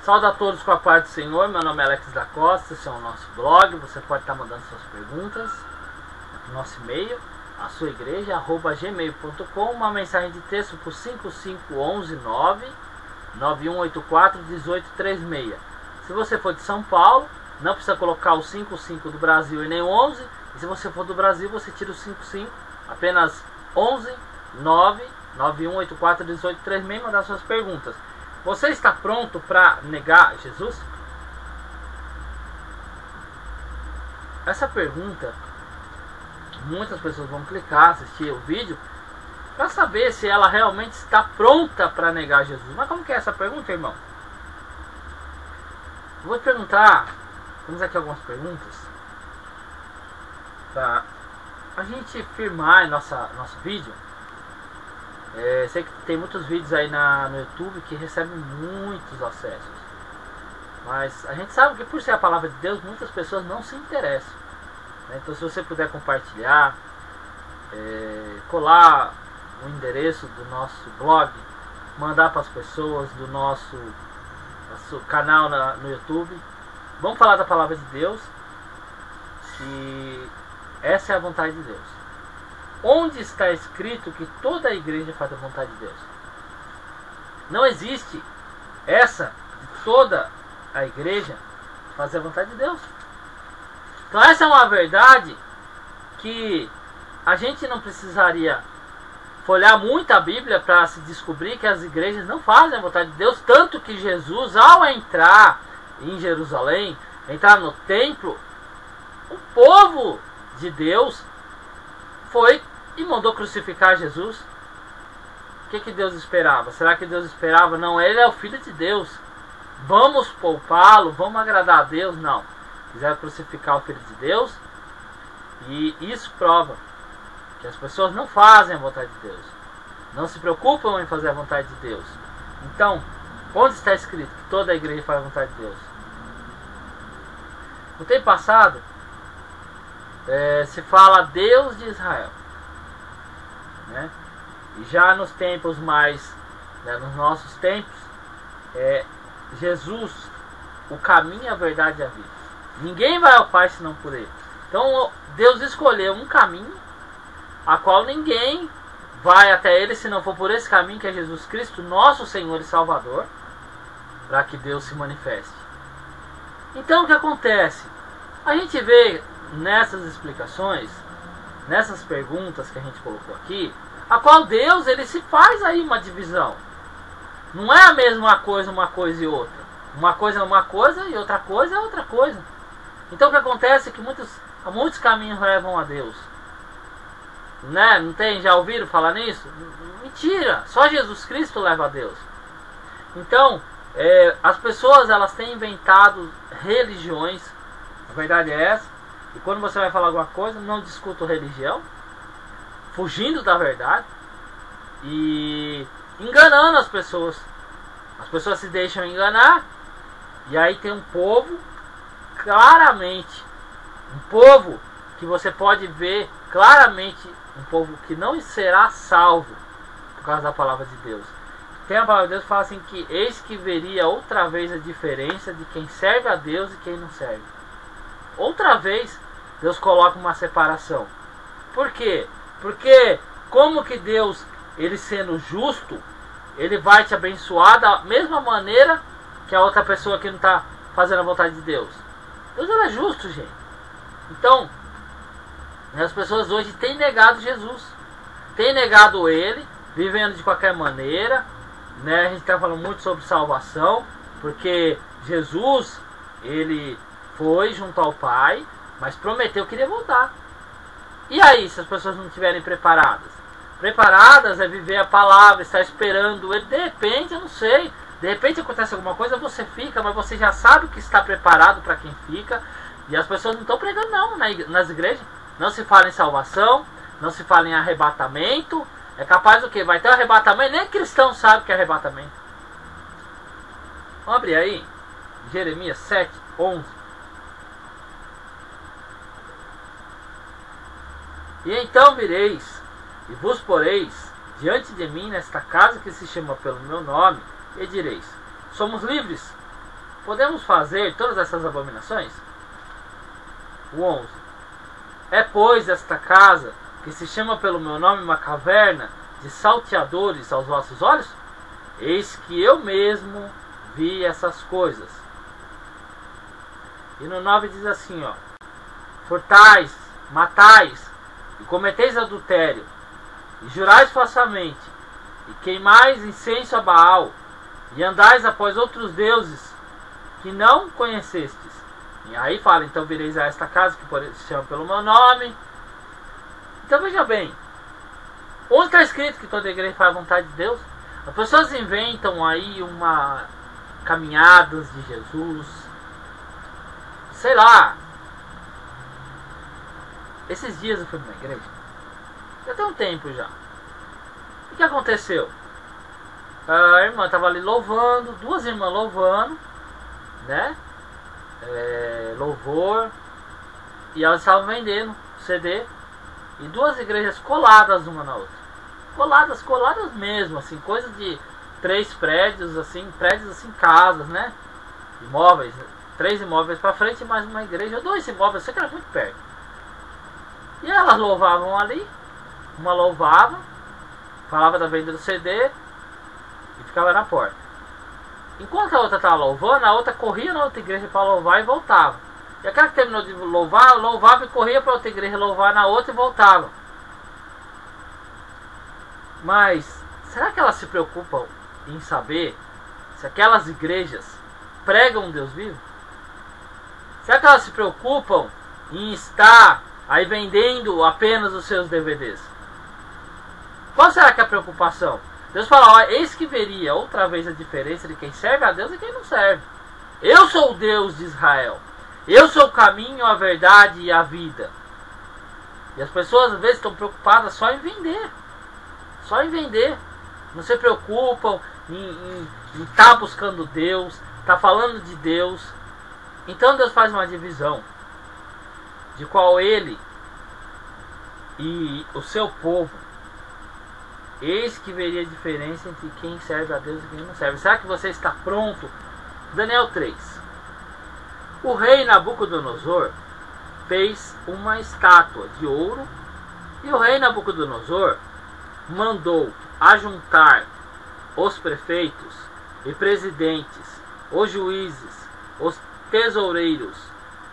Saúde a todos com a paz do Senhor. Meu nome é Alex da Costa, esse é o nosso blog. Você pode estar mandando suas perguntas no nosso e-mail, a sua igreja, @gmail.com, uma mensagem de texto por 55119-9184-1836. Se você for de São Paulo, não precisa colocar o 55 do Brasil e nem o 11. E se você for do Brasil, você tira o 55, apenas 11-99184-1836 e mandar suas perguntas. Você está pronto para negar Jesus? Essa pergunta, muitas pessoas vão clicar, assistir o vídeo, para saber se ela realmente está pronta para negar Jesus. Mas como que é essa pergunta, irmão? Eu vou te perguntar, temos aqui algumas perguntas, para a gente firmar em nosso vídeo. Sei que tem muitos vídeos aí no YouTube que recebem muitos acessos, mas a gente sabe que por ser a palavra de Deus, muitas pessoas não se interessam, né? Então se você puder compartilhar, colar o endereço do nosso blog, mandar para as pessoas do nosso canal no YouTube. Vamos falar da palavra de Deus, que essa é a vontade de Deus. Onde está escrito que toda a igreja faz a vontade de Deus? Não existe essa de toda a igreja fazer a vontade de Deus. Então essa é uma verdade que a gente não precisaria folhear muito a Bíblia para se descobrir que as igrejas não fazem a vontade de Deus. Tanto que Jesus, ao entrar em Jerusalém, entrar no templo, o povo de Deus foi e mandou crucificar Jesus. O que Deus esperava? Será que Deus esperava? Não, ele é o Filho de Deus, vamos poupá-lo, vamos agradar a Deus? Não, quiseram crucificar o Filho de Deus. E isso prova que as pessoas não fazem a vontade de Deus, não se preocupam em fazer a vontade de Deus. Então, onde está escrito que toda a igreja faz a vontade de Deus? No tempo passado, se fala Deus de Israel, né? E já nos tempos mais, nos nossos tempos, Jesus, o caminho, a verdade e a vida. Ninguém vai ao Pai senão por Ele. Então Deus escolheu um caminho a qual ninguém vai até Ele se não for por esse caminho, que é Jesus Cristo, nosso Senhor e Salvador, para que Deus se manifeste. Então o que acontece? A gente vê nessas explicações, nessas perguntas que a gente colocou aqui, a qual Deus, ele se faz aí uma divisão. Não é a mesma coisa uma coisa e outra. Uma coisa é uma coisa e outra coisa é outra coisa. Então o que acontece é que muitos caminhos levam a Deus, né? Não tem? Já ouviram falar nisso? Mentira! Só Jesus Cristo leva a Deus. Então as pessoas, elas têm inventado religiões. A verdade é essa. E quando você vai falar alguma coisa, não discuta religião, fugindo da verdade e enganando as pessoas. As pessoas se deixam enganar, e aí tem um povo claramente, um povo que você pode ver claramente, um povo que não será salvo por causa da palavra de Deus. Tem a palavra de Deus que fala assim, que eis que veria outra vez a diferença de quem serve a Deus e quem não serve. Outra vez Deus coloca uma separação. Por quê? Porque como que Deus, ele sendo justo, ele vai te abençoar da mesma maneira que a outra pessoa que não está fazendo a vontade de Deus? Deus, ele é justo, gente. Então, as pessoas hoje têm negado Jesus, têm negado ele, vivendo de qualquer maneira, né? A gente está falando muito sobre salvação, porque Jesus, ele foi junto ao Pai, mas prometeu que iria voltar. E aí, se as pessoas não estiverem preparadas? Preparadas é viver a palavra, estar esperando ele. De repente, eu não sei, de repente acontece alguma coisa, você fica, mas você já sabe que está preparado para quem fica. E as pessoas não estão pregando não nas igrejas. Não se fala em salvação, não se fala em arrebatamento. É capaz do que? Vai ter um arrebatamento, nem cristão sabe que é arrebatamento. Vamos abrir aí, Jeremias 7:11. E então vireis, e vos poreis diante de mim nesta casa que se chama pelo meu nome, e direis: somos livres, podemos fazer todas essas abominações? O 11. É, pois, esta casa, que se chama pelo meu nome uma caverna de salteadores aos vossos olhos? Eis que eu mesmo vi essas coisas. E no 9 diz assim, ó: furtais, matais, e cometeis adultério, e jurais falsamente, e queimais incenso a Baal, e andais após outros deuses que não conhecestes. E aí fala, então vireis a esta casa que se chama pelo meu nome. Então veja bem, onde está escrito que toda igreja faz a vontade de Deus? As pessoas inventam aí caminhadas de Jesus, sei lá. Esses dias eu fui numa igreja, já tem um tempo já. O que aconteceu? A irmã estava ali louvando, duas irmãs louvando, né? Louvor, e elas estavam vendendo CD, e duas igrejas coladas uma na outra, coladas mesmo, assim, coisa de 3 prédios, assim, casas, né? Imóveis, 3 imóveis para frente, mais uma igreja, 2 imóveis, sei que era muito perto. E elas louvavam ali, uma louvava, falava da venda do CD e ficava na porta. Enquanto a outra estava louvando, a outra corria na outra igreja para louvar e voltava. E aquela que terminou de louvar, louvava e corria para outra igreja louvar na outra e voltava. Mas será que elas se preocupam em saber se aquelas igrejas pregam um Deus vivo? Será que elas se preocupam em estar aí vendendo apenas os seus DVDs? Qual será que é a preocupação? Deus fala, ó, eis que veria outra vez a diferença de quem serve a Deus e quem não serve. Eu sou o Deus de Israel. Eu sou o caminho, a verdade e a vida. E as pessoas às vezes estão preocupadas só em vender. Só em vender. Não se preocupam em estar buscando Deus, estar falando de Deus. Então Deus faz uma divisão de qual ele e o seu povo. Eis que veria a diferença entre quem serve a Deus e quem não serve. Será que você está pronto? Daniel 3. O rei Nabucodonosor fez uma estátua de ouro, e o rei Nabucodonosor mandou ajuntar os prefeitos e presidentes, os juízes, os tesoureiros,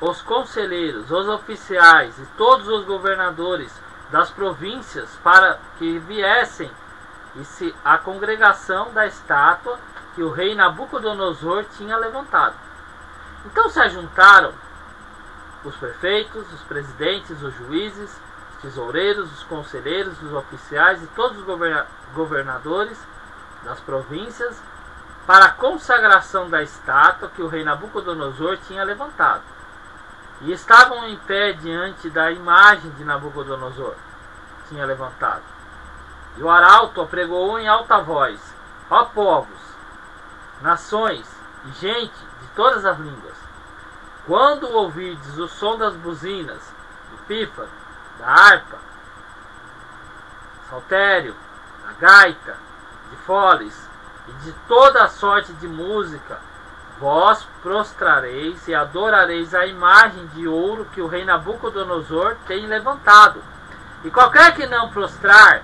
os conselheiros, os oficiais e todos os governadores das províncias para que viessem a congregação da estátua que o rei Nabucodonosor tinha levantado. Então se ajuntaram os prefeitos, os presidentes, os juízes, os tesoureiros, os conselheiros, os oficiais e todos os governadores das províncias para a consagração da estátua que o rei Nabucodonosor tinha levantado. E estavam em pé diante da imagem de Nabucodonosor que tinha levantado. E o arauto apregoou em alta voz: ó povos, nações e gente de todas as línguas, quando ouvirdes o som das buzinas, do pífaro, da harpa, saltério, da gaita, de foles e de toda a sorte de música, vós prostrareis e adorareis a imagem de ouro que o rei Nabucodonosor tem levantado. E qualquer que não prostrar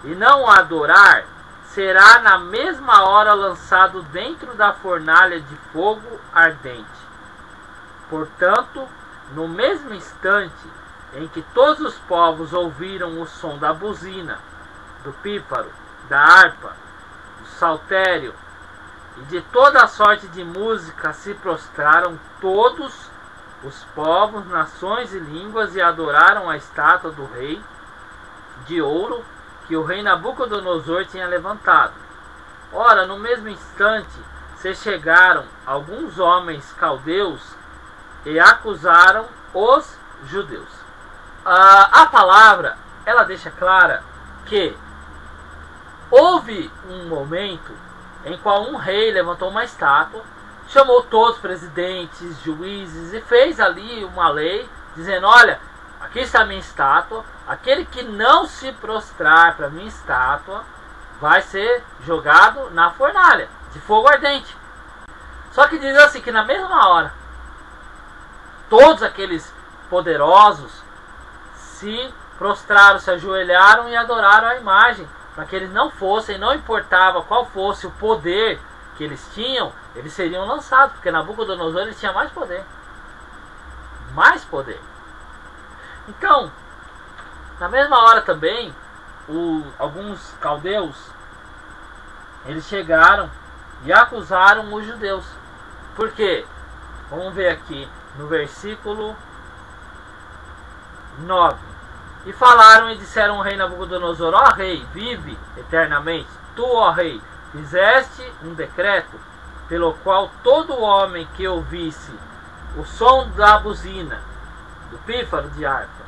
e não o adorar, será na mesma hora lançado dentro da fornalha de fogo ardente. Portanto, no mesmo instante em que todos os povos ouviram o som da buzina, do pífaro, da harpa, do saltério e de toda a sorte de música, se prostraram todos os povos, nações e línguas e adoraram a estátua do rei de ouro que o rei Nabucodonosor tinha levantado. Ora, no mesmo instante se chegaram alguns homens caldeus e acusaram os judeus. A palavra, ela deixa clara que houve um momento em qual um rei levantou uma estátua, chamou todos os presidentes, juízes e fez ali uma lei dizendo: olha, aqui está a minha estátua, aquele que não se prostrar para a minha estátua vai ser jogado na fornalha de fogo ardente. Só que diz assim que na mesma hora, todos aqueles poderosos se prostraram, se ajoelharam e adoraram a imagem, para que eles não fossem, não importava qual fosse o poder que eles tinham, eles seriam lançados, porque Nabucodonosor ele tinha mais poder. Mais poder. Então, na mesma hora também, alguns caldeus, eles chegaram e acusaram os judeus. Por quê? Vamos ver aqui no versículo 9. E falaram e disseram ao rei Nabucodonosor: ó rei, vive eternamente. Tu, ó rei, fizeste um decreto pelo qual todo homem que ouvisse o som da buzina, do pífaro de harpa,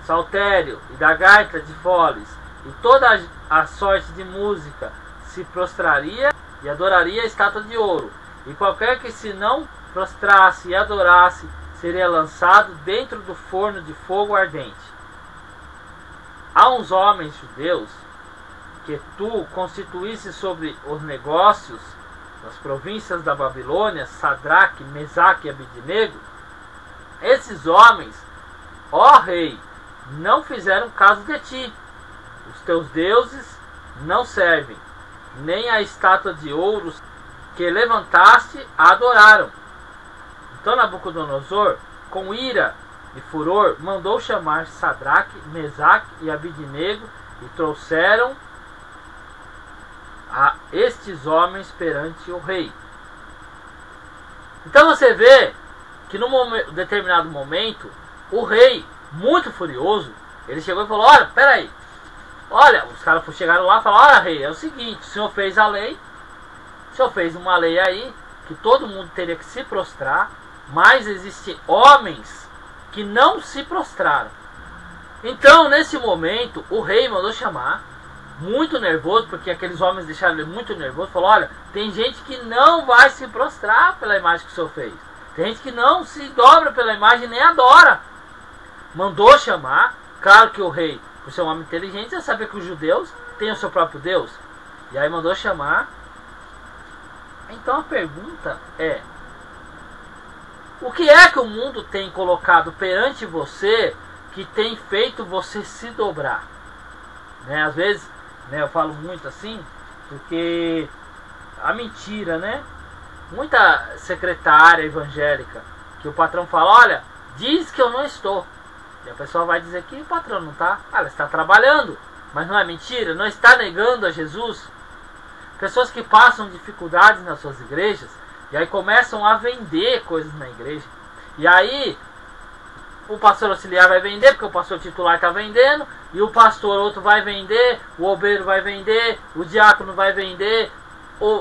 saltério e da gaita de foles, e toda a sorte de música, se prostraria e adoraria a estátua de ouro. E qualquer que se não prostrasse e adorasse, seria lançado dentro do forno de fogo ardente. Há uns homens judeus que tu constituísse sobre os negócios das províncias da Babilônia, Sadraque, Mesaque e Abidnego. Esses homens, ó rei, não fizeram caso de ti. Os teus deuses não servem, nem a estátua de ouro que levantaste a adoraram. Então Nabucodonosor, com ira e furor, mandou chamar Sadraque, Mesaque e Abidnego, e trouxeram a estes homens perante o rei. Então você vê que num determinado momento, o rei, muito furioso, ele chegou e falou: olha, peraí, olha, os caras chegaram lá e falaram: olha rei, é o seguinte, o senhor fez a lei, o senhor fez uma lei aí, que todo mundo teria que se prostrar, mas existem homens que não se prostraram. Então nesse momento o rei mandou chamar, muito nervoso, porque aqueles homens deixaram ele muito nervoso, falou: olha, tem gente que não vai se prostrar pela imagem que o senhor fez, tem gente que não se dobra pela imagem nem adora. Mandou chamar. Claro que o rei, por ser um homem inteligente, já sabia que os judeus têm o seu próprio Deus, e aí mandou chamar. Então a pergunta é: o que é que o mundo tem colocado perante você que tem feito você se dobrar? Né? Às vezes, né, eu falo muito assim, porque a mentira, né? Muita secretária evangélica que o patrão fala: olha, diz que eu não estou. E a pessoa vai dizer que o patrão não está. Ela está trabalhando, mas não é mentira, não está negando a Jesus. Pessoas que passam dificuldades nas suas igrejas e aí começam a vender coisas na igreja. E aí o pastor auxiliar vai vender, porque o pastor titular está vendendo, e o pastor outro vai vender, o obreiro vai vender, o diácono vai vender,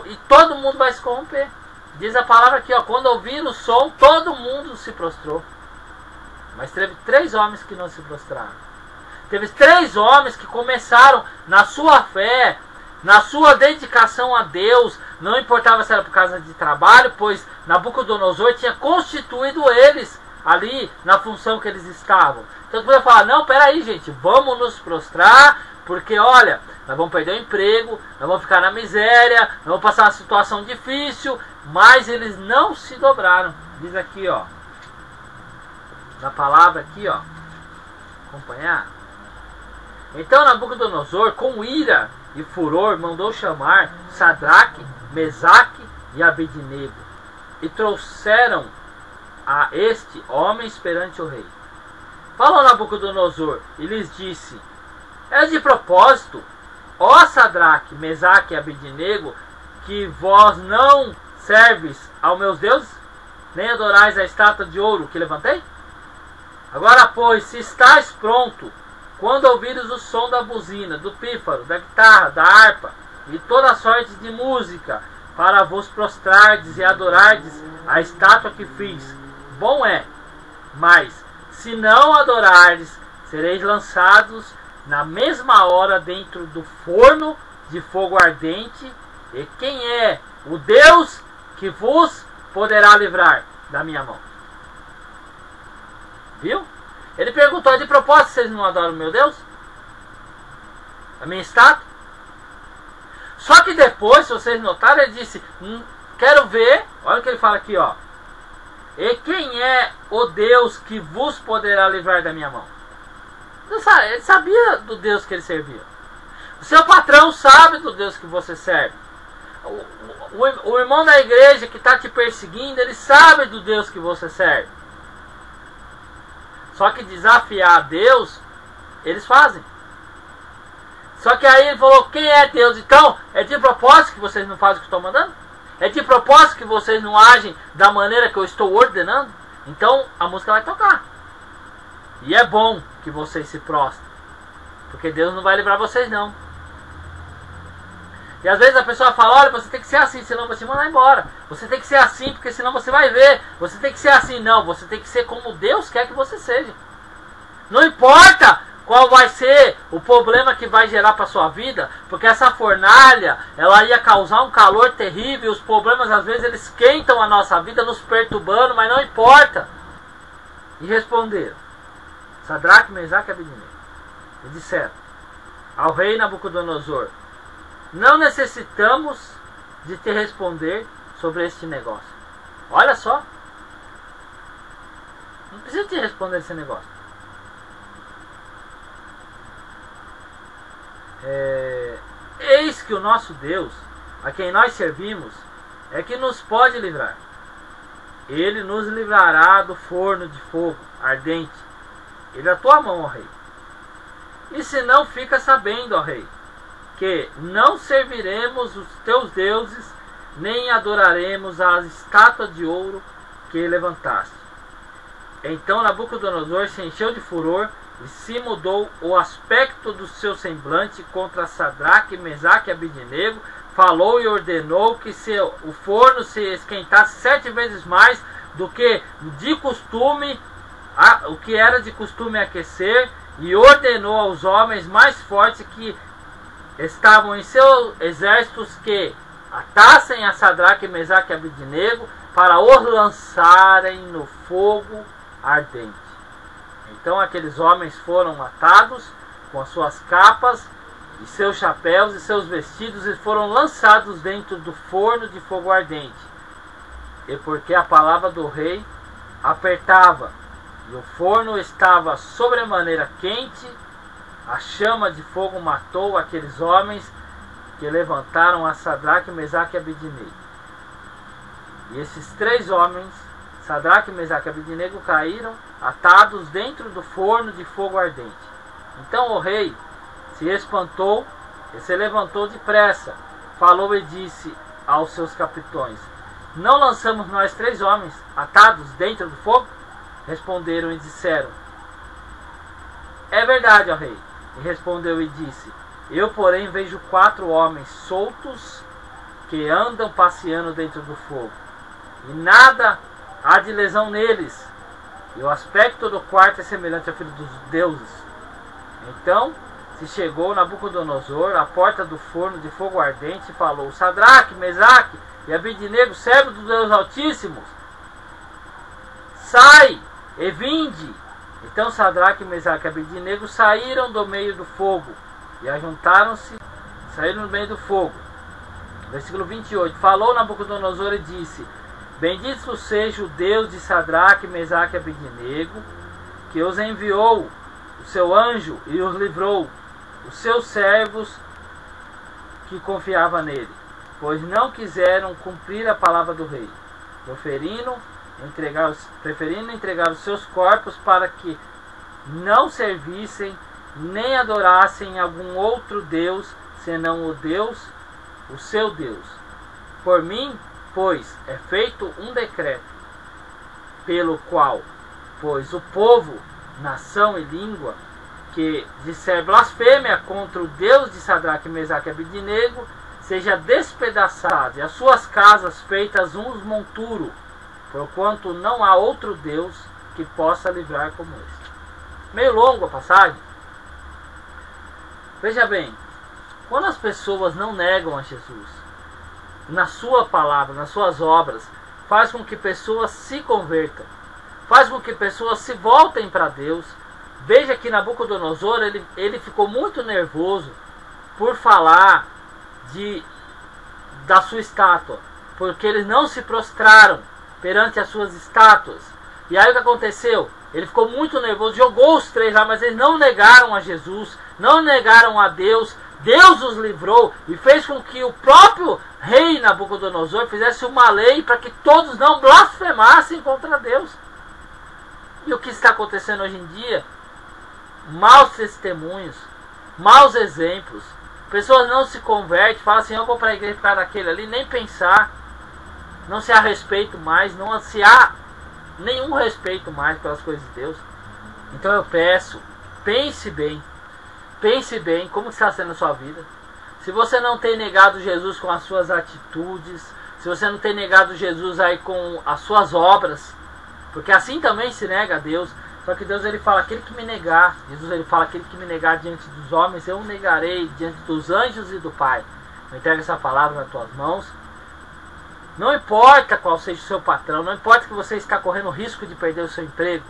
e todo mundo vai se corromper. Diz a palavra aqui, ó: quando ouviram o som, todo mundo se prostrou. Mas teve 3 homens que não se prostraram. Teve 3 homens que começaram na sua fé, na sua dedicação a Deus, não importava se era por causa de trabalho, pois Nabucodonosor tinha constituído eles ali na função que eles estavam. Então você vai falar: não, peraí gente, vamos nos prostrar, porque olha, nós vamos perder o emprego, nós vamos ficar na miséria, nós vamos passar uma situação difícil. Mas eles não se dobraram. Diz aqui, ó, na palavra aqui, ó, acompanhar. Então Nabucodonosor, com ira e furor, mandou chamar Sadraque, Mesaque e Abidnego, e trouxeram a este homens perante o rei. Falou Nabucodonosor e lhes disse: é de propósito, ó Sadraque, Mesaque e Abidnego, que vós não serves aos meus deuses, nem adorais a estátua de ouro que levantei? Agora, pois, se estáis pronto, quando ouvires o som da buzina, do pífaro, da guitarra, da harpa e toda sorte de música, para vos prostrardes e adorardes a estátua que fiz, bom é. Mas, se não adorardes, sereis lançados na mesma hora dentro do forno de fogo ardente. E quem é o Deus que vos poderá livrar da minha mão? Viu? Ele perguntou: de propósito vocês não adoram meu Deus? A minha estátua? Só que depois, se vocês notarem, ele disse: quero ver, olha o que ele fala aqui, ó. E quem é o Deus que vos poderá livrar da minha mão? Ele sabia do Deus que ele servia. O seu patrão sabe do Deus que você serve. O irmão da igreja que está te perseguindo, ele sabe do Deus que você serve. Só que desafiar a Deus, eles fazem. Só que aí ele falou, quem é Deus? Então, é de propósito que vocês não fazem o que eu estou mandando? É de propósito que vocês não agem da maneira que eu estou ordenando? Então, a música vai tocar. E é bom que vocês se prostrem. Porque Deus não vai livrar vocês, não. E às vezes a pessoa fala, olha, você tem que ser assim, senão você mandar embora. Você tem que ser assim, porque senão você vai ver. Você tem que ser assim. Não, você tem que ser como Deus quer que você seja. Não importa qual vai ser o problema que vai gerar para sua vida, porque essa fornalha, ela ia causar um calor terrível. Os problemas às vezes eles esquentam a nossa vida, nos perturbando, mas não importa. E responderam, Sadraque, Mesaque e Abednego, e disseram ao rei Nabucodonosor, não necessitamos de te responder sobre este negócio. Olha só, não precisa te responder esse negócio. Eis que o nosso Deus, a quem nós servimos, é que nos pode livrar. Ele nos livrará do forno de fogo ardente e da tua mão, ó rei. E se não, fica sabendo, ó rei, que não serviremos os teus deuses, nem adoraremos a estátua de ouro que levantaste. Então Nabucodonosor se encheu de furor e se mudou o aspecto do seu semblante contra Sadraque, Mesaque e Abednego, falou e ordenou que o forno se esquentasse 7 vezes mais do que de costume, o que era de costume aquecer, e ordenou aos homens mais fortes que estavam em seus exércitos que atassem a Sadraque, Mesaque e Abednego para os lançarem no fogo ardente. Então aqueles homens foram atados com as suas capas e seus chapéus e seus vestidos e foram lançados dentro do forno de fogo ardente. E porque a palavra do rei apertava e o forno estava sobremaneira quente, a chama de fogo matou aqueles homens que levantaram a Sadraque, Mesaque e Abednego. E esses 3 homens, Sadraque, Mesaque e Abednego, caíram atados dentro do forno de fogo ardente. Então o rei se espantou e se levantou depressa, falou e disse aos seus capitões, não lançamos nós 3 homens atados dentro do fogo? Responderam e disseram, é verdade, ó rei. E respondeu e disse, eu porém vejo 4 homens soltos que andam passeando dentro do fogo, e nada há de lesão neles, e o aspecto do quarto é semelhante ao filho dos deuses. Então se chegou Nabucodonosor à porta do forno de fogo ardente e falou, Sadraque, Mesaque e Abednego, servos dos Deus Altíssimos, sai e vinde. Então Sadraque, Mesaque e Abednego saíram do meio do fogo e ajuntaram-se, saíram do meio do fogo. Versículo 28. Falou Nabucodonosor e disse, bendito seja o Deus de Sadraque, Mesaque e Abednego, que os enviou o seu anjo e os livrou, os seus servos que confiavam nele, pois não quiseram cumprir a palavra do rei, preferindo entregar os seus corpos para que não servissem nem adorassem algum outro Deus senão o Deus, o seu Deus. Por mim, pois, é feito um decreto, pelo qual, pois o povo, nação e língua, que disser blasfêmia contra o Deus de Sadraque, Mesaque e Abednego, seja despedaçado, e as suas casas feitas uns monturo, porquanto não há outro Deus que possa livrar como este. Meio longo a passagem. Veja bem, quando as pessoas não negam a Jesus, na sua palavra, nas suas obras, faz com que pessoas se convertam, faz com que pessoas se voltem para Deus. Veja que Nabucodonosor, ele ficou muito nervoso por falar da sua estátua. porque eles não se prostraram perante as suas estátuas. E aí o que aconteceu? Ele ficou muito nervoso, jogou os 3 lá, mas eles não negaram a Jesus, não negaram a Deus. Deus os livrou e fez com que o próprio rei Nabucodonosor fizesse uma lei para que todos não blasfemassem contra Deus. E o que está acontecendo hoje em dia? Maus testemunhos, maus exemplos. Pessoas não se convertem, falam assim, eu vou para a igreja por causa daquele ali, nem pensar. Não se há respeito mais, não se há nenhum respeito mais pelas coisas de Deus. Então eu peço, pense bem como está sendo a sua vida. Se você não tem negado Jesus com as suas atitudes, se você não tem negado Jesus aí com as suas obras, porque assim também se nega a Deus. Só que Deus ele fala, aquele que me negar, Jesus ele fala, aquele que me negar diante dos homens, eu o negarei diante dos anjos e do Pai. Eu entrego essa palavra nas tuas mãos. Não importa qual seja o seu patrão, não importa que você está correndo o risco de perder o seu emprego.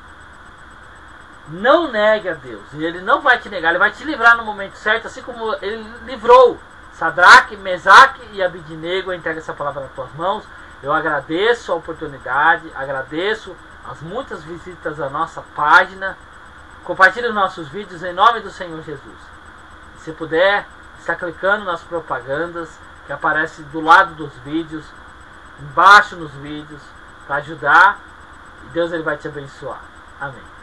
Não negue a Deus, e Ele não vai te negar, Ele vai te livrar no momento certo, assim como Ele livrou Sadraque, Mesaque e Abidnego. Eu entrego essa palavra nas tuas mãos. Eu agradeço a oportunidade, agradeço as muitas visitas à nossa página. Compartilhe os nossos vídeos em nome do Senhor Jesus. Se puder, está clicando nas propagandas que aparecem do lado dos vídeos, embaixo nos vídeos, para ajudar, e Deus ele vai te abençoar. Amém.